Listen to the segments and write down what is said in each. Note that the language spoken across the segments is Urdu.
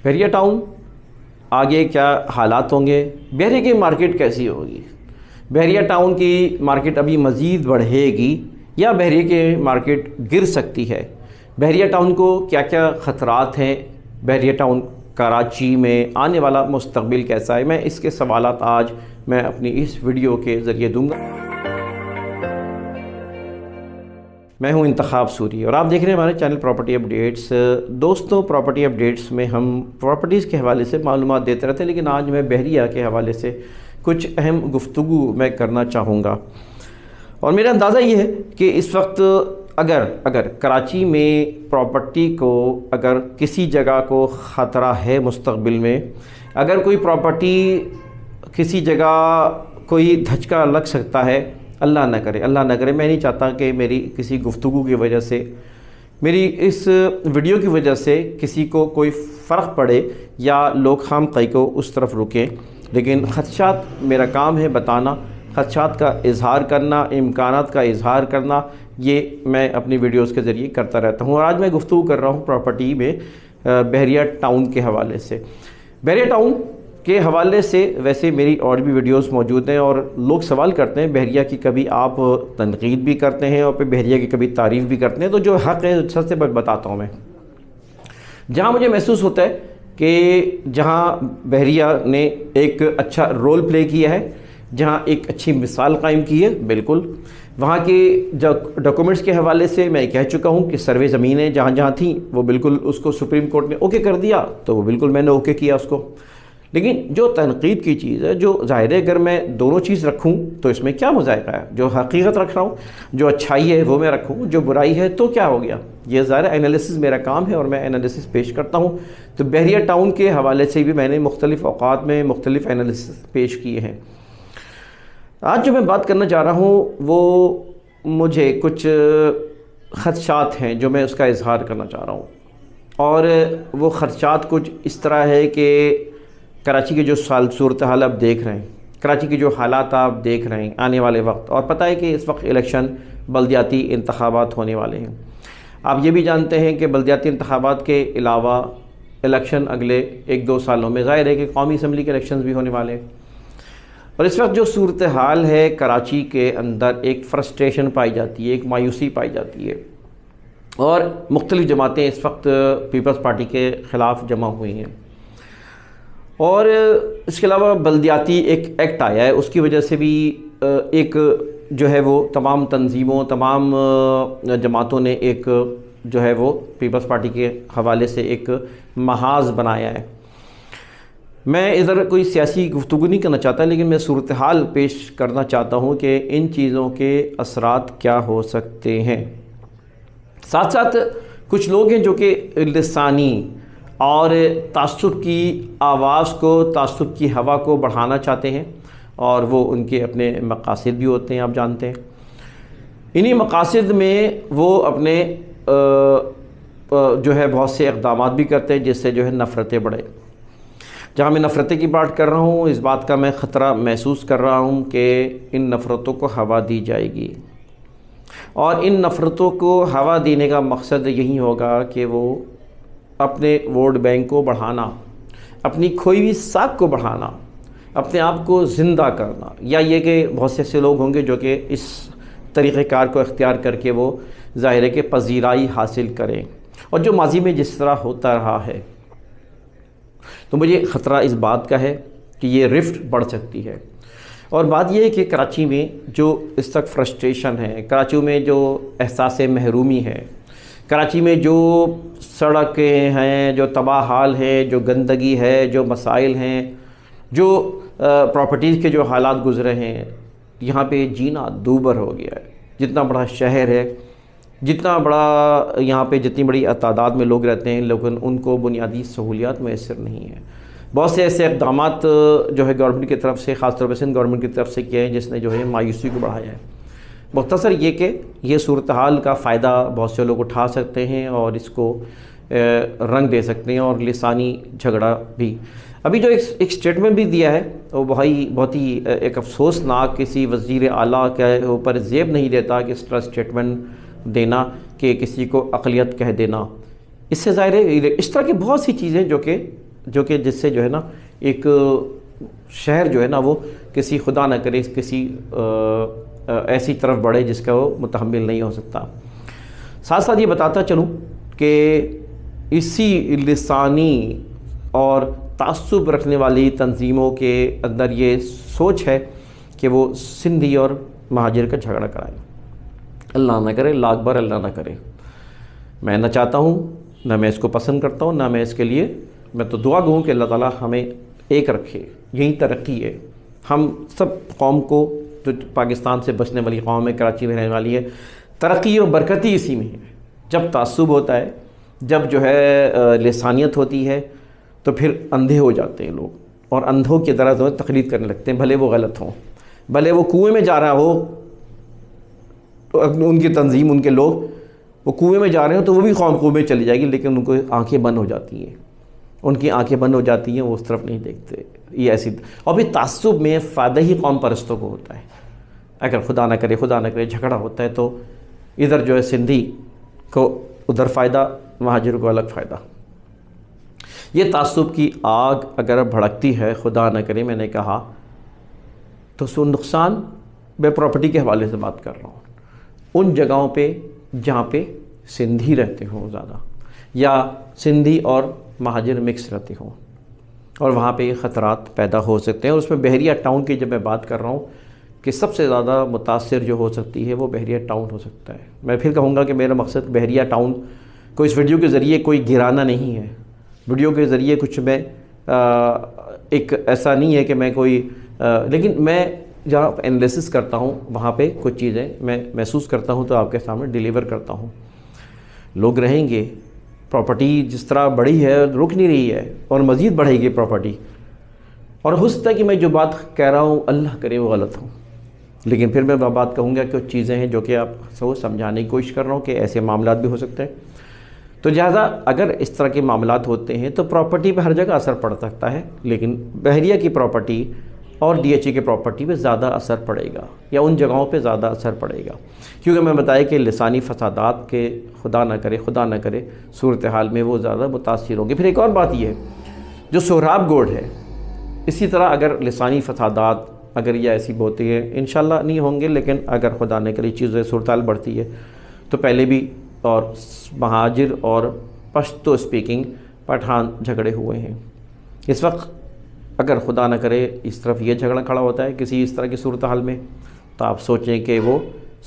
بحریہ ٹاؤن آگے کیا حالات ہوں گے، بحریہ کی مارکیٹ کیسی ہوگی، بحریہ ٹاؤن کی مارکیٹ ابھی مزید بڑھے گی یا بحریہ کی مارکیٹ گر سکتی ہے، بحریہ ٹاؤن کو کیا کیا خطرات ہیں، بحریہ ٹاؤن کراچی میں آنے والا مستقبل کیسا ہے، میں اس کے سوالات آج میں اپنی اس ویڈیو کے ذریعے دوں گا۔ میں ہوں انتخاب سوری اور آپ دیکھ رہے ہیں ہمارے چینل پراپرٹی اپڈیٹس۔ دوستوں، پراپرٹی اپڈیٹس میں ہم پراپرٹیز کے حوالے سے معلومات دیتے رہتے ہیں، لیکن آج میں بحریہ کے حوالے سے کچھ اہم گفتگو میں کرنا چاہوں گا۔ اور میرا اندازہ یہ ہے کہ اس وقت اگر کراچی میں پراپرٹی کو اگر کسی جگہ کو خطرہ ہے مستقبل میں، اگر کوئی پراپرٹی کسی جگہ کوئی دھچکا لگ سکتا ہے، اللہ نہ کرے، میں نہیں چاہتا کہ میری کسی گفتگو کی وجہ سے، میری اس ویڈیو کی وجہ سے کسی کو کوئی فرق پڑے یا لوگ خام خواہی کو اس طرف رکیں، لیکن خدشات میرا کام ہے بتانا، خدشات کا اظہار کرنا، امکانات کا اظہار کرنا، یہ میں اپنی ویڈیوز کے ذریعے کرتا رہتا ہوں۔ اور آج میں گفتگو کر رہا ہوں پراپرٹی میں بحریہ ٹاؤن کے حوالے سے۔ بحریہ ٹاؤن کے حوالے سے ویسے میری اور بھی ویڈیوز موجود ہیں، اور لوگ سوال کرتے ہیں بحریہ کی کبھی آپ تنقید بھی کرتے ہیں اور پھر بحریہ کی کبھی تعریف بھی کرتے ہیں، تو جو حق ہے سب سے بتاتا ہوں میں۔ جہاں مجھے محسوس ہوتا ہے کہ جہاں بحریہ نے ایک اچھا رول پلے کیا ہے، جہاں ایک اچھی مثال قائم کی ہے، بالکل وہاں کے جو ڈاکومنٹس کے حوالے سے میں کہہ چکا ہوں کہ سروے زمینیں جہاں تھیں وہ بالکل اس کو سپریم کورٹ نے اوکے کر دیا، تو وہ بالکل میں نے اوکے کیا اس کو۔ لیکن جو تنقید کی چیز ہے، جو ظاہر ہے اگر میں دونوں چیز رکھوں تو اس میں کیا مذائقہ ہے، جو حقیقت رکھ رہا ہوں، جو اچھائی ہے وہ میں رکھوں، جو برائی ہے تو کیا ہو گیا، یہ ظاہر انالیسس میرا کام ہے اور میں انالیسس پیش کرتا ہوں۔ تو بحریہ ٹاؤن کے حوالے سے بھی میں نے مختلف اوقات میں مختلف انالیسس پیش کیے ہیں۔ آج جو میں بات کرنا چاہ رہا ہوں وہ مجھے کچھ خدشات ہیں جو میں اس کا اظہار کرنا چاہ رہا ہوں، اور وہ خدشات کچھ اس طرح ہے کہ کراچی کی جو صورتحال آپ دیکھ رہے ہیں، کراچی کی جو حالات آپ دیکھ رہے ہیں آنے والے وقت، اور پتہ ہے کہ اس وقت الیکشن بلدیاتی انتخابات ہونے والے ہیں۔ آپ یہ بھی جانتے ہیں کہ بلدیاتی انتخابات کے علاوہ الیکشن اگلے 1-2 سالوں میں ظاہر ہے کہ قومی اسمبلی کے الیکشنز بھی ہونے والے ہیں۔ اور اس وقت جو صورتحال ہے کراچی کے اندر، ایک فرسٹریشن پائی جاتی ہے، ایک مایوسی پائی جاتی ہے، اور مختلف جماعتیں اس وقت پیپلز پارٹی کے خلاف جمع ہوئی ہیں۔ اور اس کے علاوہ بلدیاتی ایک ایکٹ آیا ہے، اس کی وجہ سے بھی ایک جو ہے وہ تمام تنظیموں، تمام جماعتوں نے ایک جو ہے وہ پیپلز پارٹی کے حوالے سے ایک محاذ بنایا ہے۔ میں ادھر کوئی سیاسی گفتگو نہیں کرنا چاہتا، لیکن میں صورتحال پیش کرنا چاہتا ہوں کہ ان چیزوں کے اثرات کیا ہو سکتے ہیں۔ ساتھ ساتھ کچھ لوگ ہیں جو کہ لسانی اور تعصب کی آواز کو، تعصب کی ہوا کو بڑھانا چاہتے ہیں، اور وہ ان کے اپنے مقاصد بھی ہوتے ہیں، آپ جانتے ہیں۔ انہی مقاصد میں وہ اپنے جو ہے بہت سے اقدامات بھی کرتے ہیں جس سے جو ہے نفرتیں بڑھے۔ جہاں میں نفرتیں کی بات کر رہا ہوں، اس بات کا میں خطرہ محسوس کر رہا ہوں کہ ان نفرتوں کو ہوا دی جائے گی، اور ان نفرتوں کو ہوا دینے کا مقصد یہی ہوگا کہ وہ اپنے ووٹ بینک کو بڑھانا، اپنی کھوئی ہوئی ساکھ کو بڑھانا، اپنے آپ کو زندہ کرنا، یا یہ کہ بہت سے ایسے لوگ ہوں گے جو کہ اس طریقہ کار کو اختیار کر کے وہ ظاہر ہے کہ پذیرائی حاصل کریں، اور جو ماضی میں جس طرح ہوتا رہا ہے۔ تو مجھے خطرہ اس بات کا ہے کہ یہ رفٹ بڑھ سکتی ہے۔ اور بات یہ ہے کہ کراچی میں جو اس تک فرسٹریشن ہے، کراچی میں جو احساس محرومی ہے، کراچی میں جو سڑکیں ہیں، جو تباہ حال ہے، جو گندگی ہے، جو مسائل ہیں، جو پراپرٹیز کے جو حالات گزرے ہیں، یہاں پہ جینا دوبر ہو گیا ہے۔ جتنا بڑا شہر ہے، جتنا بڑا یہاں پہ جتنی بڑی تعداد میں لوگ رہتے ہیں، لیکن ان کو بنیادی سہولیات میسر نہیں ہیں۔ بہت سے ایسے اقدامات جو ہے گورنمنٹ کی طرف سے، خاص طور پہ سندھ گورنمنٹ کی طرف سے کیے ہیں جس نے جو ہے مایوسی کو بڑھایا ہے۔ مختصر یہ کہ یہ صورتحال کا فائدہ بہت سے لوگ اٹھا سکتے ہیں اور اس کو رنگ دے سکتے ہیں، اور لسانی جھگڑا بھی۔ ابھی جو ایک سٹیٹمنٹ بھی دیا ہے وہ بہت ہی ایک افسوسناک، کسی وزیر اعلیٰ کے اوپر زیب نہیں دیتا کہ اس طرح سٹیٹمنٹ دینا کہ کسی کو اقلیت کہہ دینا۔ اس سے ظاہر ہے اس طرح کی بہت سی چیزیں جو کہ جو کہ جس سے جو ہے نا ایک شہر جو ہے نا وہ کسی خدا نہ کرے کسی ایسی طرف بڑھے جس کا وہ متحمل نہیں ہو سکتا۔ ساتھ ساتھ یہ بتاتا چلوں کہ اسی لسانی اور تعصب رکھنے والی تنظیموں کے اندر یہ سوچ ہے کہ وہ سندھی اور مہاجر کا جھگڑا کرائیں۔ اللہ نہ کرے، لاکھ بار اللہ نہ کرے۔ میں نہ چاہتا ہوں، نہ میں اس کو پسند کرتا ہوں، نہ میں اس کے لیے، میں تو دعا گوں کہ اللہ تعالیٰ ہمیں ایک رکھے، یہی ترقی ہے۔ ہم سب قوم کو، جو پاکستان سے بچنے والی قوم ہے، کراچی میں رہنے والی ہے، ترقی اور برکتی اسی میں ہے۔ جب تعصب ہوتا ہے، جب جو ہے لسانیت ہوتی ہے، تو پھر اندھے ہو جاتے ہیں لوگ، اور اندھوں کی طرح جو ہے تقلید کرنے لگتے ہیں، بھلے وہ غلط ہوں، بھلے وہ کنویں میں جا رہا ہو، تو ان کی تنظیم، ان کے لوگ وہ کنویں میں جا رہے ہیں تو وہ بھی قوم کنویں میں چلی جائے گی، لیکن ان کو آنکھیں بند ہو جاتی ہیں، ان کی آنکھیں بند ہو جاتی ہیں، وہ اس طرف نہیں دیکھتے۔ یہ ایسی، اور پھر تعصب میں فائدہ ہی قوم پرستوں کو ہوتا ہے۔ اگر خدا نہ کرے جھگڑا ہوتا ہے تو ادھر جو ہے سندھی کو ادھر فائدہ، مہاجر کو الگ فائدہ۔ یہ تعصب کی آگ اگر بھڑکتی ہے، خدا نہ کرے میں نے کہا، تو سو نقصان، میں پراپرٹی کے حوالے سے بات کر رہا ہوں، ان جگہوں پہ جہاں پہ سندھی رہتے ہوں زیادہ، یا سندھی اور مہاجر مکس رہتے ہوں، اور وہاں پہ یہ خطرات پیدا ہو سکتے ہیں۔ اور اس میں بحریہ ٹاؤن کی جب میں بات کر رہا ہوں کہ سب سے زیادہ متاثر جو ہو سکتی ہے وہ بحریہ ٹاؤن ہو سکتا ہے۔ میں پھر کہوں گا کہ میرا مقصد بحریہ ٹاؤن کو اس ویڈیو کے ذریعے کوئی گرانا نہیں ہے، ویڈیو کے ذریعے کچھ میں ایک ایسا نہیں ہے کہ میں کوئی، لیکن میں جہاں انالیسس کرتا ہوں وہاں پہ کچھ چیزیں میں محسوس کرتا ہوں تو آپ کے سامنے ڈیلیور کرتا ہوں۔ لوگ رہیں گے، پراپرٹی جس طرح بڑھی ہے رک نہیں رہی ہے، اور مزید بڑھے گی پراپرٹی، اور ہو سکتا ہے کہ میں جو بات کہہ رہا ہوں اللہ کرے وہ غلط ہوں، لیکن پھر میں بات کہوں گا کہ کچھ چیزیں ہیں جو کہ آپ کو سمجھانے کی کوشش کر رہا ہوں کہ ایسے معاملات بھی ہو سکتے ہیں۔ تو لہٰذا اگر اس طرح کے معاملات ہوتے ہیں تو پراپرٹی پہ ہر جگہ اثر پڑ سکتا ہے، لیکن بحریہ کی پراپرٹی اور ڈی ایچ اے کی پراپرٹی پہ زیادہ اثر پڑے گا، یا ان جگہوں پہ زیادہ اثر پڑے گا، کیونکہ میں بتایا کہ لسانی فسادات کے خدا نہ کرے صورتحال میں وہ زیادہ متاثر ہوں گے۔ پھر ایک اور بات یہ ہے، جو سہراب گوڑ ہے، اسی طرح اگر لسانی فسادات اگر یہ ایسی ہوتی ہے، انشاءاللہ نہیں ہوں گے، لیکن اگر خدا نہ کرے چیزیں صورتحال بڑھتی ہے تو پہلے بھی اور مہاجر اور پشتو اسپیکنگ پٹھان جھگڑے ہوئے ہیں۔ اس وقت اگر خدا نہ کرے اس طرف یہ جھگڑا کھڑا ہوتا ہے کسی اس طرح کی صورتحال میں، تو آپ سوچیں کہ وہ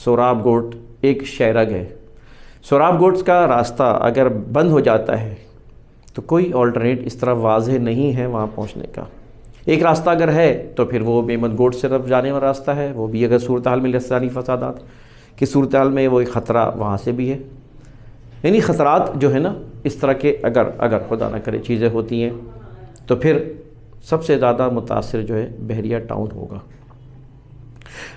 سوراب گوٹ ایک شیرگ ہے۔ سوراب گوٹس کا راستہ اگر بند ہو جاتا ہے تو کوئی آلٹرنیٹ اس طرح واضح نہیں ہے وہاں پہنچنے کا۔ ایک راستہ اگر ہے تو پھر وہ میمن گوٹ سے طرف جانے والا راستہ ہے، وہ بھی اگر صورتحال میں لسانی فسادات کی صورتحال میں وہ ایک خطرہ وہاں سے بھی ہے۔ یعنی خطرات جو ہے نا اس طرح کے اگر خدا نہ کرے چیزیں ہوتی ہیں تو پھر سب سے زیادہ متاثر جو ہے بحریہ ٹاؤن ہوگا،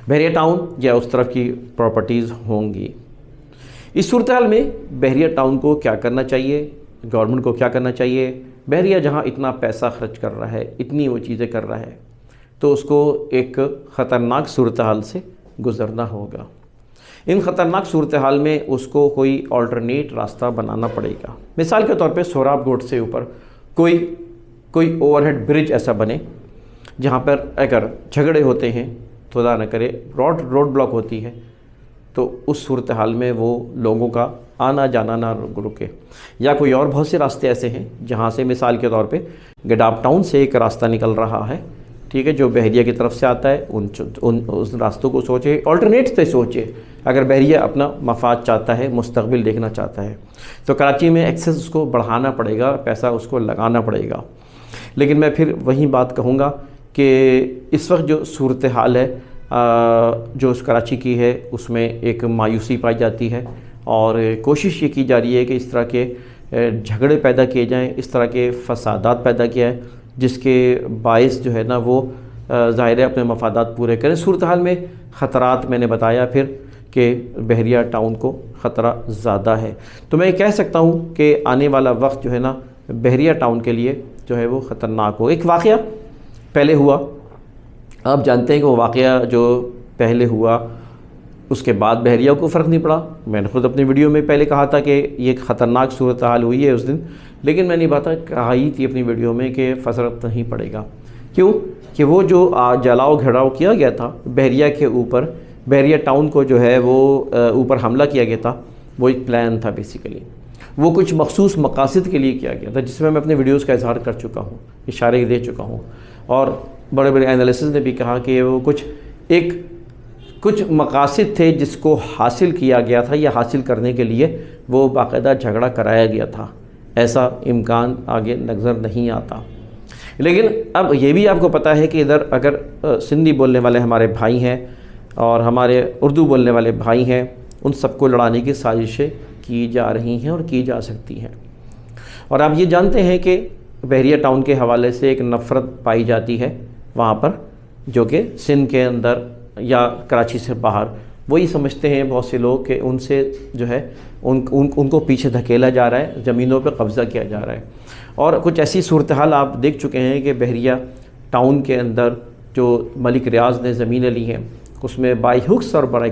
بحریہ ٹاؤن یا اس طرف کی پراپرٹیز ہوں گی۔ اس صورتحال میں بحریہ ٹاؤن کو کیا کرنا چاہیے، گورنمنٹ کو کیا کرنا چاہیے؟ بحریہ جہاں اتنا پیسہ خرچ کر رہا ہے، اتنی وہ چیزیں کر رہا ہے، تو اس کو ایک خطرناک صورتحال سے گزرنا ہوگا۔ ان خطرناک صورتحال میں اس کو کوئی آلٹرنیٹ راستہ بنانا پڑے گا۔ مثال کے طور پہ سوراب گوٹ سے اوپر کوئی اوور ہیڈ برج ایسا بنے جہاں پر اگر جھگڑے ہوتے ہیں، خدا نہ کرے روڈ بلاک ہوتی ہے، تو اس صورتحال میں وہ لوگوں کا آنا جانا نہ رکے۔ یا کوئی اور بہت سے راستے ایسے ہیں جہاں سے مثال کے طور پہ گڈاپ ٹاؤن سے ایک راستہ نکل رہا ہے، ٹھیک ہے، جو بحریہ کی طرف سے آتا ہے، اس راستوں کو سوچے، آلٹرنیٹ سے سوچے۔ اگر بحریہ اپنا مفاد چاہتا ہے، مستقبل دیکھنا چاہتا ہے، تو کراچی میں ایکسیس اس کو بڑھانا پڑے گا، پیسہ اس کو لگانا پڑے گا۔ لیکن میں پھر وہی بات کہوں گا کہ اس وقت جو صورتحال ہے جو اس کراچی کی ہے، اس میں ایک مایوسی پائی جاتی ہے، اور کوشش یہ کی جا رہی ہے کہ اس طرح کے جھگڑے پیدا کیے جائیں، اس طرح کے فسادات پیدا کیا ہے، جس کے باعث جو ہے نا وہ ظاہر ہے اپنے مفادات پورے کریں۔ صورتحال میں خطرات میں نے بتایا پھر کہ بحریہ ٹاؤن کو خطرہ زیادہ ہے، تو میں یہ کہہ سکتا ہوں کہ آنے والا وقت جو ہے نا بحریہ ٹاؤن کے لیے جو ہے وہ خطرناک ہو۔ ایک واقعہ پہلے ہوا، آپ جانتے ہیں کہ وہ واقعہ جو پہلے ہوا اس کے بعد بحریہ کو فرق نہیں پڑا. میں نے خود اپنی ویڈیو میں پہلے کہا تھا کہ یہ خطرناک صورتحال ہوئی ہے اس دن، لیکن میں نے بات کہی تھی اپنی ویڈیو میں کہ فرق نہیں پڑے گا. کیوں کہ وہ جو جلاؤ گھیراؤ کیا گیا تھا بحریہ کے اوپر، بحریہ ٹاؤن کو جو ہے وہ اوپر حملہ کیا گیا تھا، وہ ایک پلان تھا بیسیکلی. وہ کچھ مخصوص مقاصد کے لیے کیا گیا تھا، جس میں اپنے ویڈیوز کا اظہار کر چکا ہوں، اشارے دے چکا ہوں. اور بڑے بڑے اینالیسز نے بھی کہا کہ وہ کچھ مقاصد تھے جس کو حاصل کیا گیا تھا، یا حاصل کرنے کے لیے وہ باقاعدہ جھگڑا کرایا گیا تھا. ایسا امکان آگے نظر نہیں آتا. لیکن اب یہ بھی آپ کو پتہ ہے کہ ادھر اگر سندھی بولنے والے ہمارے بھائی ہیں اور ہمارے اردو بولنے والے بھائی ہیں، ان سب کو لڑانے کی سازشیں کی جا رہی ہیں اور کی جا سکتی ہیں. اور آپ یہ جانتے ہیں کہ بحریہ ٹاؤن کے حوالے سے ایک نفرت پائی جاتی ہے وہاں پر، جو کہ سندھ کے اندر یا کراچی سے باہر. وہی سمجھتے ہیں بہت سے لوگ کہ ان سے جو ہے ان کو پیچھے دھکیلا جا رہا ہے، زمینوں پہ قبضہ کیا جا رہا ہے. اور کچھ ایسی صورتحال آپ دیکھ چکے ہیں کہ بحریہ ٹاؤن کے اندر جو ملک ریاض نے زمینیں لی ہیں، اس میں بائی ہکس اور بائی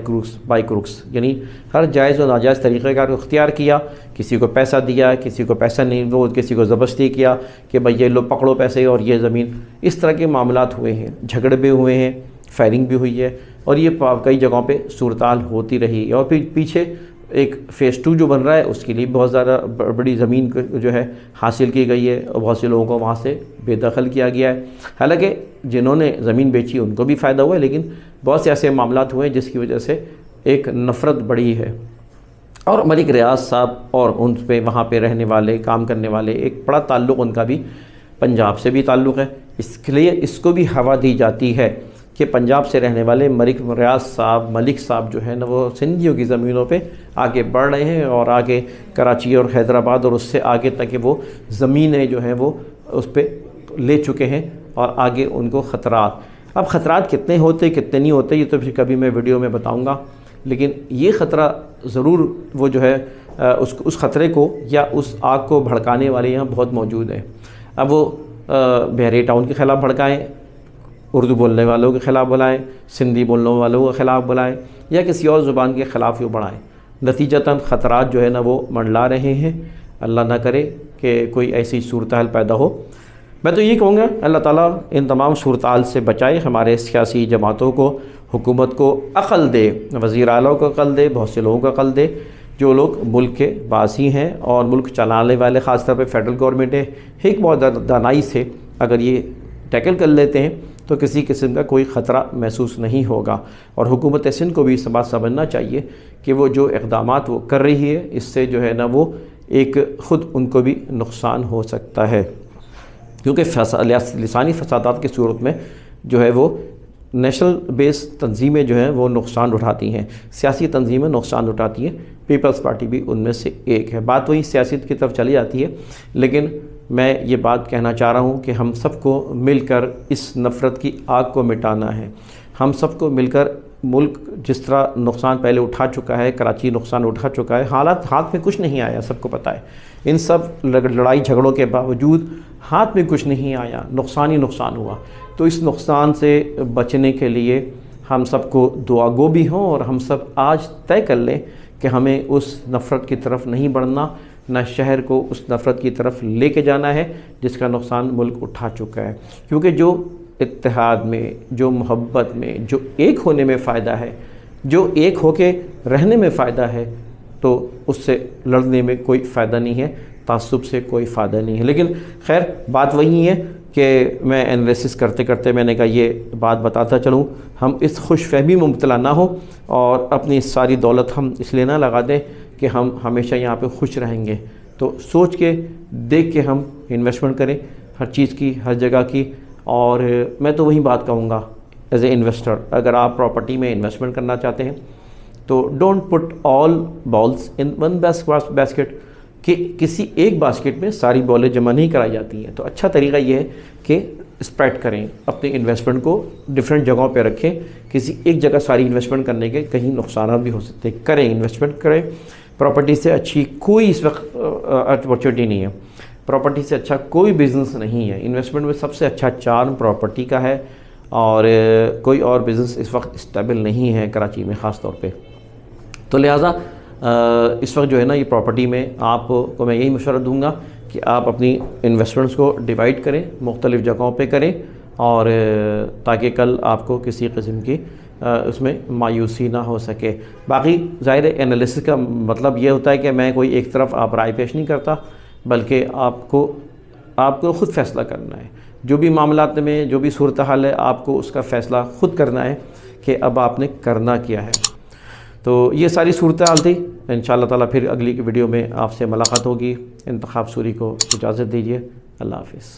کروکس، یعنی ہر جائز و ناجائز طریقہ کار کو اختیار کیا. کسی کو پیسہ دیا، کسی کو پیسہ نہیں، وہ کسی کو زبردستی کیا کہ بھائی یہ لو پکڑو پیسے اور یہ زمین. اس طرح کے معاملات ہوئے ہیں، جھگڑے بھی ہوئے ہیں، فائرنگ بھی ہوئی ہے، اور یہ کئی جگہوں پہ صورتحال ہوتی رہی. اور پھر پیچھے ایک فیز 2 جو بن رہا ہے، اس کے لیے بہت زیادہ بڑی زمین جو ہے حاصل کی گئی ہے، اور بہت سے لوگوں کو وہاں سے بے دخل کیا گیا ہے. حالانکہ جنہوں نے زمین بیچی ان کو بھی فائدہ ہوا ہے، لیکن بہت سے ایسے معاملات ہوئے جس کی وجہ سے ایک نفرت بڑھی ہے. اور ملک ریاض صاحب اور ان پہ وہاں پہ رہنے والے کام کرنے والے، ایک بڑا تعلق ان کا بھی پنجاب سے بھی تعلق ہے. اس کے لیے اس کو بھی ہوا دی جاتی ہے کہ پنجاب سے رہنے والے ملک صاحب جو ہے نا، وہ سندھیوں کی زمینوں پہ آگے بڑھ رہے ہیں، اور آگے کراچی اور حیدرآباد اور اس سے آگے تک کہ وہ زمینیں جو ہیں وہ اس پہ لے چکے ہیں، اور آگے ان کو خطرات. اب خطرات کتنے ہوتے کتنے نہیں ہوتے یہ تو پھر کبھی میں ویڈیو میں بتاؤں گا، لیکن یہ خطرہ ضرور وہ جو ہے اس خطرے کو یا اس آگ کو بھڑکانے والے یہاں بہت موجود ہیں. اب وہ بحریہ ٹاؤن کے خلاف بھڑکائیں، اردو بولنے والوں کے خلاف بلائیں، سندھی بولنے والوں کے خلاف بلائیں، یا کسی اور زبان کے خلاف ہی بڑھائیں. نتیجتاً خطرات جو ہے نا وہ منڈلا رہے ہیں. اللہ نہ کرے کہ کوئی ایسی صورتحال پیدا ہو. میں تو یہ کہوں گا اللہ تعالیٰ ان تمام صورتحال سے بچائے. ہمارے سیاسی جماعتوں کو، حکومت کو عقل دے، وزیر اعلیٰ کو عقل دے، بہت سے لوگوں کو عقل دے جو لوگ ملک کے باسی ہیں اور ملک چلانے والے، خاص طور پہ فیڈرل گورنمنٹ ہے. ایک بہت دانائی سے اگر یہ ٹیکل کر لیتے ہیں تو کسی قسم کا کوئی خطرہ محسوس نہیں ہوگا. اور حکومت سندھ کو بھی اس بات سمجھنا چاہیے کہ وہ جو اقدامات وہ کر رہی ہے، اس سے جو ہے نا وہ ایک خود ان کو بھی نقصان ہو سکتا ہے. کیونکہ لسانی فسادات کی صورت میں جو ہے وہ نیشنل بیس تنظیمیں جو ہیں وہ نقصان اٹھاتی ہیں، سیاسی تنظیمیں نقصان اٹھاتی ہیں. پیپلز پارٹی بھی ان میں سے ایک ہے. بات وہی سیاست کی طرف چلی جاتی ہے. لیکن میں یہ بات کہنا چاہ رہا ہوں کہ ہم سب کو مل کر اس نفرت کی آگ کو مٹانا ہے. ہم سب کو مل کر، ملک جس طرح نقصان پہلے اٹھا چکا ہے، کراچی نقصان اٹھا چکا ہے، حالات ہاتھ میں کچھ نہیں آیا، سب کو پتہ ہے. ان سب لڑائی جھگڑوں کے باوجود ہاتھ میں کچھ نہیں آیا، نقصان ہی نقصان ہوا. تو اس نقصان سے بچنے کے لیے ہم سب کو دعا گو بھی ہوں، اور ہم سب آج طے کر لیں کہ ہمیں اس نفرت کی طرف نہیں بڑھنا، نہ شہر کو اس نفرت کی طرف لے کے جانا ہے جس کا نقصان ملک اٹھا چکا ہے. کیونکہ جو اتحاد میں، جو محبت میں، جو ایک ہونے میں فائدہ ہے، جو ایک ہو کے رہنے میں فائدہ ہے، تو اس سے لڑنے میں کوئی فائدہ نہیں ہے، تعصب سے کوئی فائدہ نہیں ہے. لیکن خیر بات وہی ہے کہ میں انالیسس کرتے کرتے میں نے کہا یہ بات بتاتا چلوں، ہم اس خوش فہمی میں مبتلا نہ ہوں، اور اپنی ساری دولت ہم اس لیے نہ لگا دیں کہ ہم ہمیشہ یہاں پہ خوش رہیں گے. تو سوچ کے دیکھ کے ہم انویسٹمنٹ کریں، ہر چیز کی، ہر جگہ کی. اور میں تو وہی بات کہوں گا ایز اے انویسٹر، اگر آپ پراپرٹی میں انویسٹمنٹ کرنا چاہتے ہیں تو don't put all balls in one basket, کہ کسی ایک باسکٹ میں ساری بالیں جمع نہیں کرائی جاتی ہیں. تو اچھا طریقہ یہ ہے کہ اسپریڈ کریں اپنے انویسٹمنٹ کو، ڈفرینٹ جگہوں پہ رکھیں. کسی ایک جگہ ساری انویسٹمنٹ کرنے کے کہیں نقصانات بھی ہو سکتے ہیں. کریں، انویسٹمنٹ کریں. پراپرٹی سے اچھی کوئی اس وقت اپارچونیٹی نہیں ہے، پراپرٹی سے اچھا کوئی بزنس نہیں ہے. انویسٹمنٹ میں سب سے اچھا چارم پراپرٹی کا ہے. اور کوئی اور بزنس اس وقت اسٹیبل نہیں ہے کراچی میں خاص طور پہ. تو لہٰذا اس وقت جو ہے نا یہ پراپرٹی میں آپ کو میں یہی مشورہ دوں گا کہ آپ اپنی انویسٹمنٹس کو ڈیوائڈ کریں، مختلف جگہوں پہ کریں، اور تاکہ کل آپ کو کسی قسم کی اس میں مایوسی نہ ہو سکے. باقی ظاہر انالیسس کا مطلب یہ ہوتا ہے کہ میں کوئی ایک طرف آپ رائے پیش نہیں کرتا، بلکہ آپ کو خود فیصلہ کرنا ہے. جو بھی معاملات میں جو بھی صورتحال ہے آپ کو اس کا فیصلہ خود کرنا ہے کہ اب آپ نے کرنا کیا ہے. تو یہ ساری صورتحال تھی. انشاءاللہ تعالیٰ پھر اگلی ویڈیو میں آپ سے ملاقات ہوگی. انتخاب سوری کو اجازت دیجیے. اللہ حافظ.